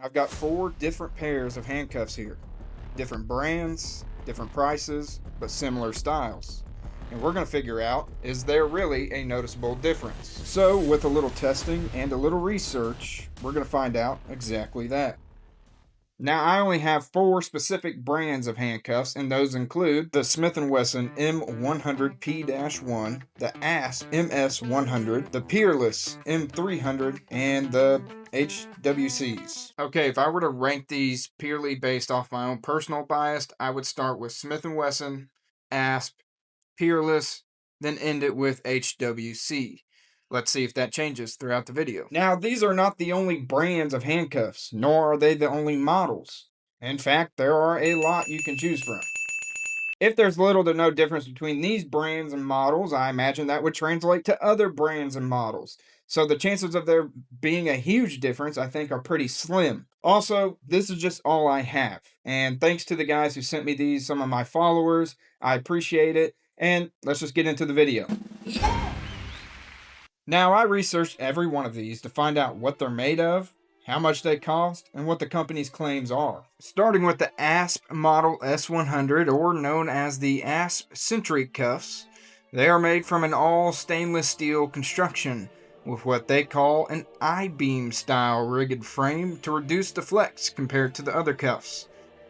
I've got 4 different pairs of handcuffs here. Different brands, different prices, but similar styles. And we're going to figure out, is there really a noticeable difference? So with a little testing and a little research, we're going to find out exactly that. Now, I only have 4 specific brands of handcuffs, and those include the Smith & Wesson M100P-1, the Asp MS100, the Peerless M300, and the HWCs. Okay, if I were to rank these purely based off my own personal bias, I would start with Smith & Wesson, Asp, Peerless, then end it with HWC. Let's see if that changes throughout the video. Now, these are not the only brands of handcuffs, nor are they the only models. In fact, there are a lot you can choose from. If there's little to no difference between these brands and models, I imagine that would translate to other brands and models. So the chances of there being a huge difference, I think, are pretty slim. Also, this is just all I have. And thanks to the guys who sent me these, some of my followers, I appreciate it. And let's just get into the video. Now, I researched every one of these to find out what they're made of, how much they cost, and what the company's claims are. Starting with the Asp Model S100, or known as the Asp Century Cuffs, they are made from an all stainless steel construction with what they call an I-beam style rigged frame to reduce the flex compared to the other cuffs.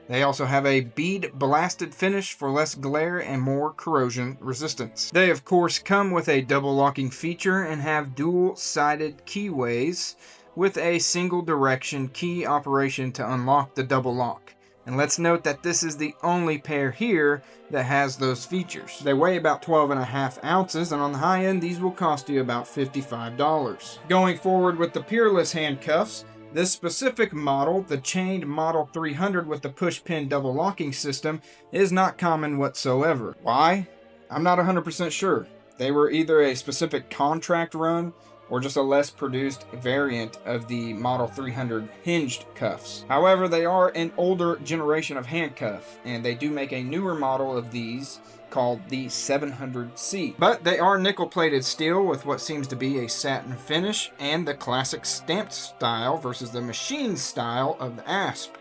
They also have a bead blasted finish for less glare and more corrosion resistance. They of course come with a double locking feature and have dual-sided keyways with a single direction key operation to unlock the double lock. And let's note that this is the only pair here that has those features. They weigh about 12.5 ounces, and on the high end these will cost you about $55. Going forward with the Peerless handcuffs, this specific model, the chained Model 300 with the push-pin double locking system, is not common whatsoever. Why? I'm not 100% sure. They were either a specific contract run or just a less produced variant of the Model 300 hinged cuffs. However, they are an older generation of handcuff, and they do make a newer model of these called the 700C. But they are nickel-plated steel with what seems to be a satin finish and the classic stamped style versus the machine style of the Asp.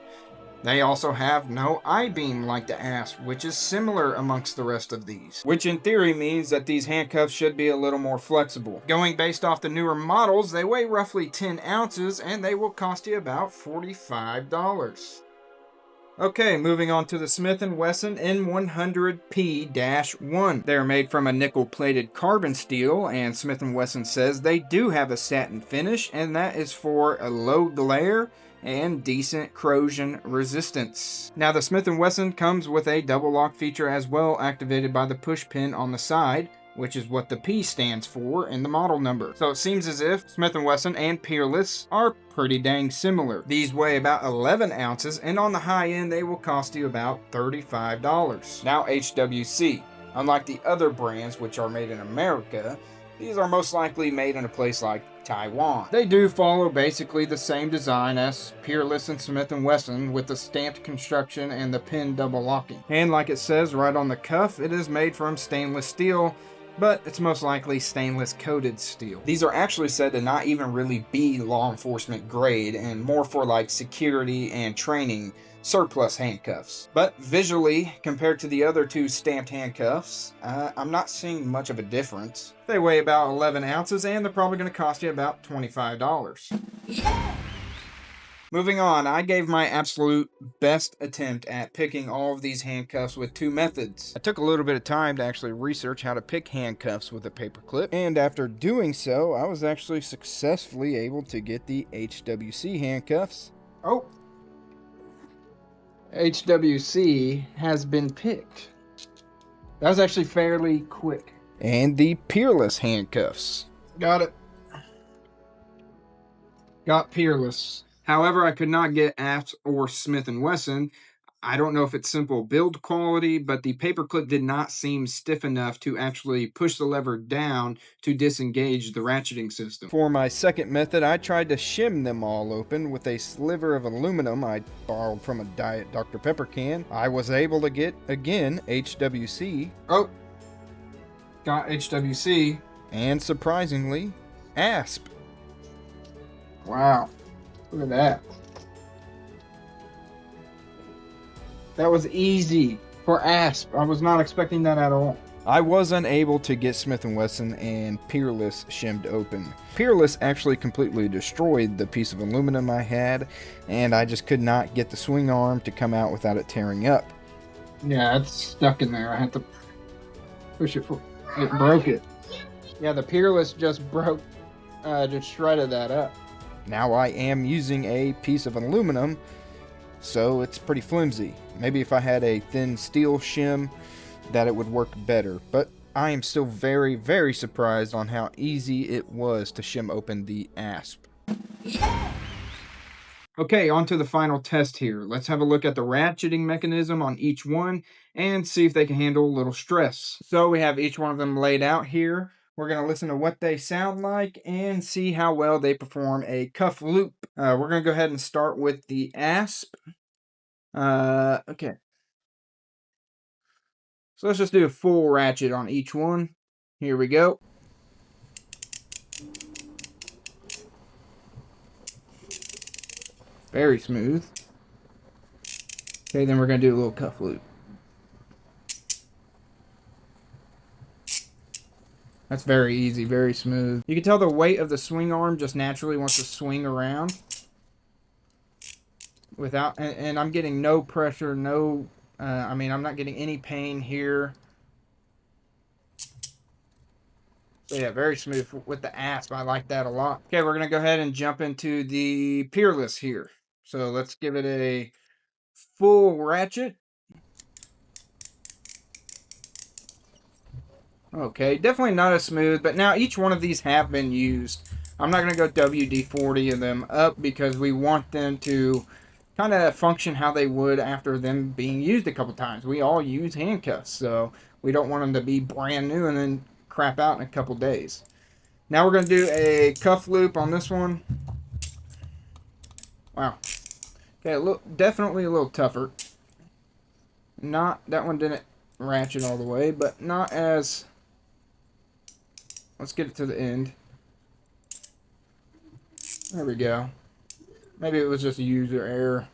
They also have no I-beam like the Asp, which is similar amongst the rest of these, which in theory means that these handcuffs should be a little more flexible. Going based off the newer models, they weigh roughly 10 ounces and they will cost you about $45. Okay, moving on to the Smith & Wesson N100P-1. They're made from a nickel-plated carbon steel, and Smith & Wesson says they do have a satin finish, and that is for a low glare and decent corrosion resistance. Now, the Smith & Wesson comes with a double lock feature as well, activated by the push pin on the side, which is what the P stands for in the model number. So it seems as if Smith & Wesson and Peerless are pretty dang similar. These weigh about 11 ounces, and on the high end they will cost you about $35. Now, HWC. Unlike the other brands which are made in America, these are most likely made in a place like Taiwan. They do follow basically the same design as Peerless and Smith & Wesson with the stamped construction and the pin double locking. And like it says right on the cuff, it is made from stainless steel, but it's most likely stainless coated steel. These are actually said to not even really be law enforcement grade and more for like security and training surplus handcuffs. But visually, compared to the other 2 stamped handcuffs, I'm not seeing much of a difference. They weigh about 11 ounces and they're probably going to cost you about $25. Moving on, I gave my absolute best attempt at picking all of these handcuffs with 2 methods. I took a little bit of time to actually research how to pick handcuffs with a paperclip, and after doing so, I was actually successfully able to get the HWC handcuffs. Oh! HWC has been picked. That was actually fairly quick. And the Peerless handcuffs. Got it. Got Peerless. However, I could not get Asp or Smith & Wesson. I don't know if it's simple build quality, but the paperclip did not seem stiff enough to actually push the lever down to disengage the ratcheting system. For my second method, I tried to shim them all open with a sliver of aluminum I borrowed from a Diet Dr. Pepper can. I was able to get, again, HWC. Oh, got HWC. And surprisingly, Asp. Wow. Look at that. That was easy for ASP. I was not expecting that at all. I was unable to get Smith & Wesson and Peerless shimmed open. Peerless actually completely destroyed the piece of aluminum I had, and I just could not get the swing arm to come out without it tearing up. Yeah, it's stuck in there. I had to push it. It broke it. Yeah, the Peerless just broke, just shredded that up. Now I am using a piece of aluminum, so it's pretty flimsy. Maybe if I had a thin steel shim, that it would work better, but I am still very, very surprised on how easy it was to shim open the ASP. Okay, on to the final test here. Let's have a look at the ratcheting mechanism on each one and see if they can handle a little stress. So we have each one of them laid out here. We're going to listen to what they sound like and see how well they perform a cuff loop. We're going to go ahead and start with the ASP. Okay. So let's just do a full ratchet on each one. Here we go. Very smooth. Okay, then we're going to do a little cuff loop. That's very easy, very smooth. You can tell the weight of the swing arm just naturally wants to swing around. Without, and I'm getting no pressure, no, I mean, I'm not getting any pain here. So yeah, very smooth with the ASP. I like that a lot. Okay, we're going to go ahead and jump into the Peerless here. So let's give it a full ratchet. Okay, definitely not as smooth, but now each one of these have been used. I'm not going to go WD-40 of them up because we want them to kind of function how they would after them being used a couple times. We all use handcuffs, so we don't want them to be brand new and then crap out in a couple days. Now we're going to do a cuff loop on this one. Wow. Okay, definitely a little tougher. Not, that one didn't ratchet all the way, but not as... Let's get it to the end. There we go. Maybe it was just a user error.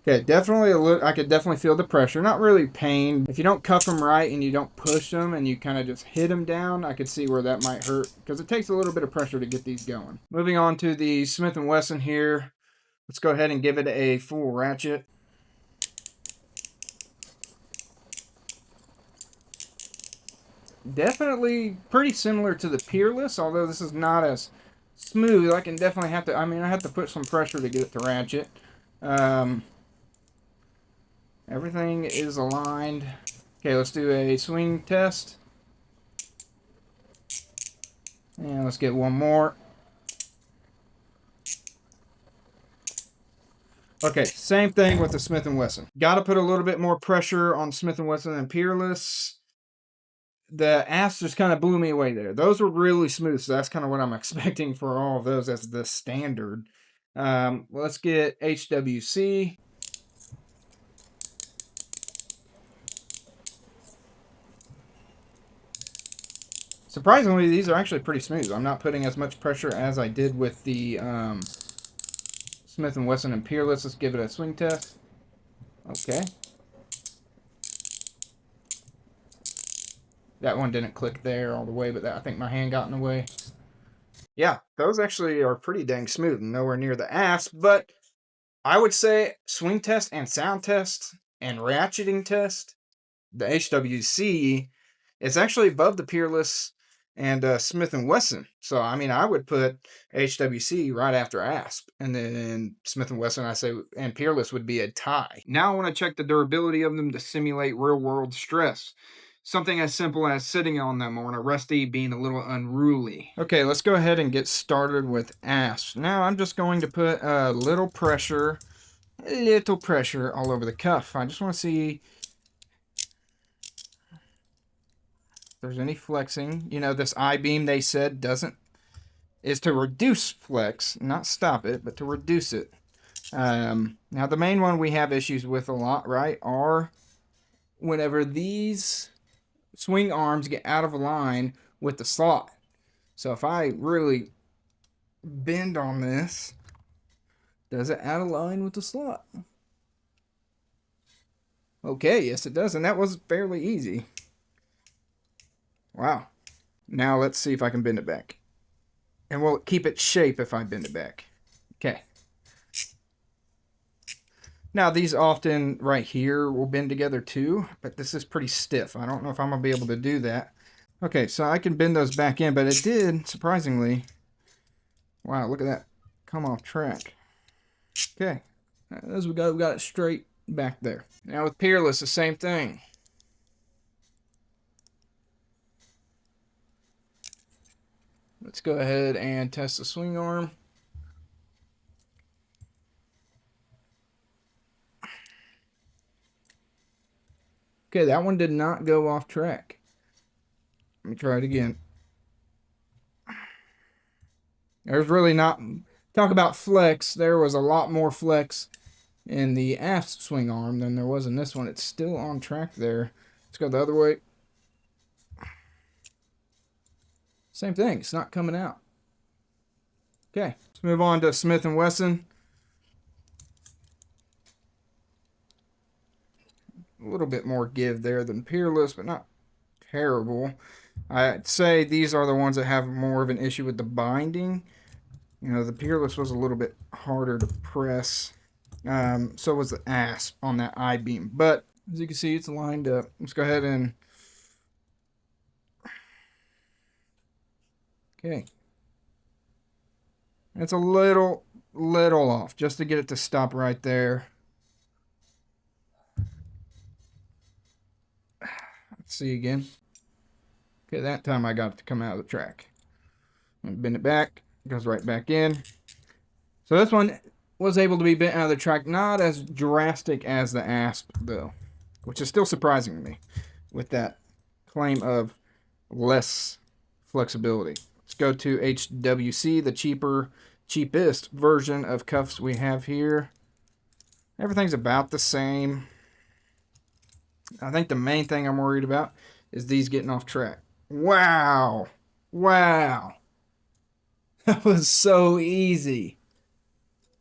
Okay, definitely I could definitely feel the pressure. Not really pain. If you don't cuff them right and you don't push them and you kind of just hit them down, I could see where that might hurt because it takes a little bit of pressure to get these going. Moving on to the Smith & Wesson here. Let's go ahead and give it a full ratchet. Definitely pretty similar to the Peerless, although this is not as smooth. I can definitely have to, I have to put some pressure to get it to ratchet. Everything is aligned. Okay, let's do a swing test. And let's get one more. Okay, same thing with the Smith & Wesson. Got to put a little bit more pressure on Smith & Wesson and Peerless. The ASP just kind of blew me away there. Those were really smooth, so that's kind of what I'm expecting for all of those as the standard. Let's get HWC. Surprisingly, these are actually pretty smooth. I'm not putting as much pressure as I did with the Smith & Wesson and Peerless. Let's give it a swing test. Okay. That one didn't click there all the way, but I think my hand got in the way. Yeah, those actually are pretty dang smooth and nowhere near the ASP, but I would say swing test and sound test and ratcheting test, the HWC is actually above the Peerless and Smith & Wesson. So, I would put HWC right after ASP. And then Smith & Wesson, I say, and Peerless would be a tie. Now I want to check the durability of them to simulate real-world stress. Something as simple as sitting on them or on a rusty being a little unruly. Okay, let's go ahead and get started with ASP. Now I'm just going to put a little pressure all over the cuff. I just want to see if there's any flexing. You know, this I-beam they said is to reduce flex, not stop it, but to reduce it. Now the main one we have issues with a lot, right, are whenever these swing arms get out of line with the slot. So if I really bend on this. Does it add a line with the slot? Okay, yes it does, and that was fairly easy. Wow. Now let's see if I can bend it back. And will it keep its shape if I bend it back? Okay. Now these often right here will bend together too, but this is pretty stiff. I don't know if I'm gonna be able to do that. Okay, so I can bend those back in, but it did, surprisingly. Wow, look at that. Come off track. Okay. As we got it straight back there. Now with Peerless, the same thing. Let's go ahead and test the swing arm. Okay, that one did not go off track. Let me try it again. There's really not... Talk about flex. There was a lot more flex in the aft swing arm than there was in this one. It's still on track there. Let's go the other way. Same thing. It's not coming out. Okay, let's move on to Smith & Wesson. A little bit more give there than Peerless, but not terrible. I'd say these are the ones that have more of an issue with the binding. You know, the Peerless was a little bit harder to press. So was the asp on that I-beam. But as you can see, it's lined up. Let's go ahead and... Okay. It's a little off, just to get it to stop right there. Let's see again. Okay, that time I got it to come out of the track. And bend it back. It goes right back in. So this one was able to be bent out of the track. Not as drastic as the asp, though. Which is still surprising to me. With that claim of less flexibility. Let's go to HWC, the cheapest version of cuffs we have here. Everything's about the same. I think the main thing I'm worried about is these getting off track. Wow. Wow. That was so easy.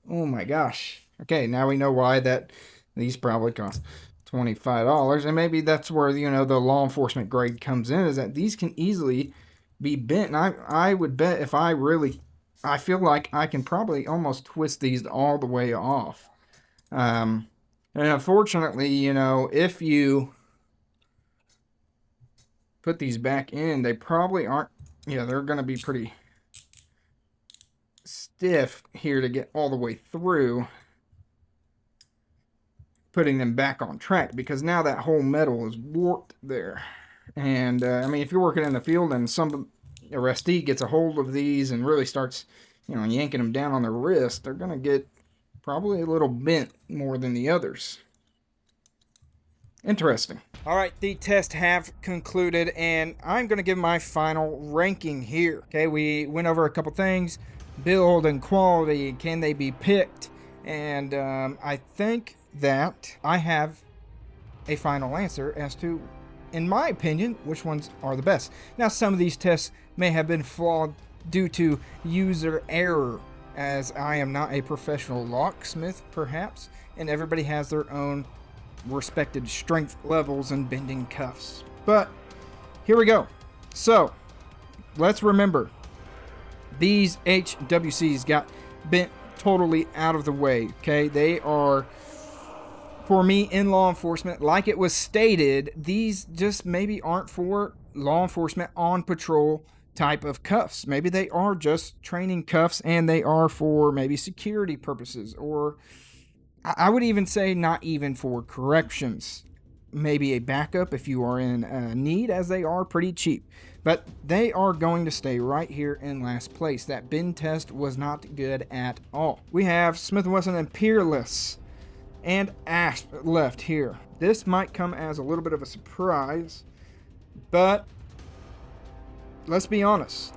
Oh my gosh. Okay, now we know why that these probably cost $25. And maybe that's where, you know, the law enforcement grade comes in, is that these can easily be bent. And I would bet if I feel like I can probably almost twist these all the way off. And unfortunately, you know, if you put these back in, they probably aren't, yeah, they're going to be pretty stiff here to get all the way through, putting them back on track, because now that whole metal is warped there. And I mean, if you're working in the field and some arrestee gets a hold of these and really starts, you know, yanking them down on their wrist, they're going to get probably a little bent more than the others. Interesting. All right, the tests have concluded, and I'm going to give my final ranking here. Okay, we went over a couple things. Build and quality, can they be picked? And I think that I have a final answer as to, in my opinion, which ones are the best. Now, some of these tests may have been flawed due to user error, as I am not a professional locksmith, perhaps, and everybody has their own respected strength levels in bending cuffs. But here we go. So let's remember, these HWCs got bent totally out of the way. Okay, they are, for me, in law enforcement, like it was stated, these just maybe aren't for law enforcement on patrol type of cuffs. Maybe they are just training cuffs, and they are for maybe security purposes, or I would even say not even for corrections. Maybe a backup if you are in need, as they are pretty cheap. But they are going to stay right here in last place. That bend test was not good at all. We have Smith & Wesson and Peerless and asp left here. This might come as a little bit of a surprise, but let's be honest.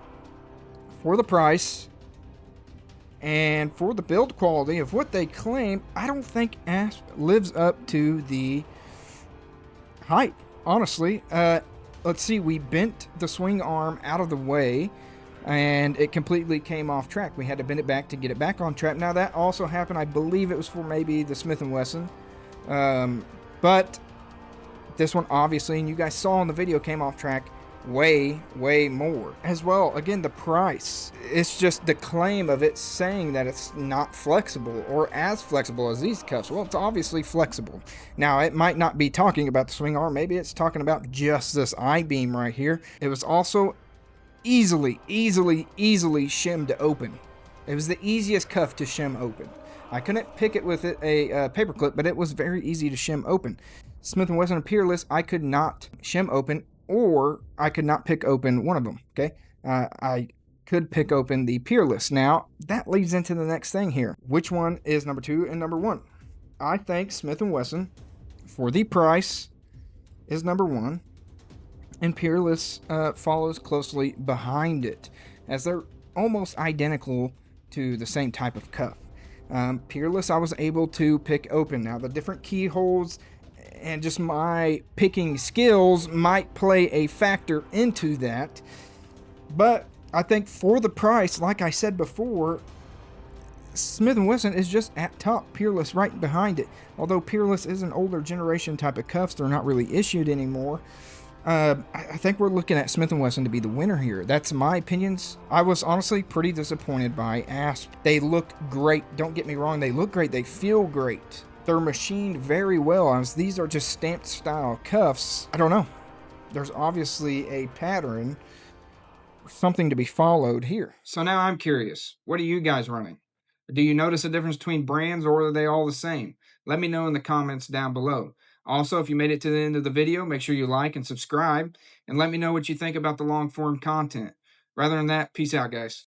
For the price and for the build quality of what they claim, I don't think asp lives up to the hype, honestly. Let's see, we bent the swing arm out of the way. and it completely came off track. We had to bend it back to get it back on track. Now that also happened, I believe it was for maybe the Smith & Wesson, but this one obviously, and you guys saw in the video, came off track way more as well. Again, the price, it's just the claim of it saying that it's not flexible or as flexible as these cuffs. Well, it's obviously flexible. Now it might not be talking about the swing arm, maybe it's talking about just this I-beam right here. It was also easily shimmed open. It was the easiest cuff to shim open. I couldn't pick it with a paper clip, but it was very easy to shim open. Smith & Wesson and Peerless, I could not shim open, or I could not pick open one of them, okay? I could pick open the Peerless. Now, that leads into the next thing here. Which one is number 2 and number 1? I think Smith & Wesson, for the price, is number 1. And Peerless follows closely behind it, as they're almost identical to the same type of cuff. Peerless I was able to pick open. Now the different keyholes and just my picking skills might play a factor into that, but I think for the price, like I said before, Smith & Wesson is just at top, Peerless right behind it. Although Peerless is an older generation type of cuffs, they're not really issued anymore. I think we're looking at Smith & Wesson to be the winner here. That's my opinions. I was honestly pretty disappointed by Asp. They look great. Don't get me wrong. They look great. They feel great. They're machined very well, as these are just stamped style cuffs. I don't know. There's obviously a pattern, something to be followed here. So now I'm curious. What are you guys running? Do you notice a difference between brands, or are they all the same? Let me know in the comments down below. Also, if you made it to the end of the video, make sure you like and subscribe, and let me know what you think about the long form content. Rather than that, peace out, guys.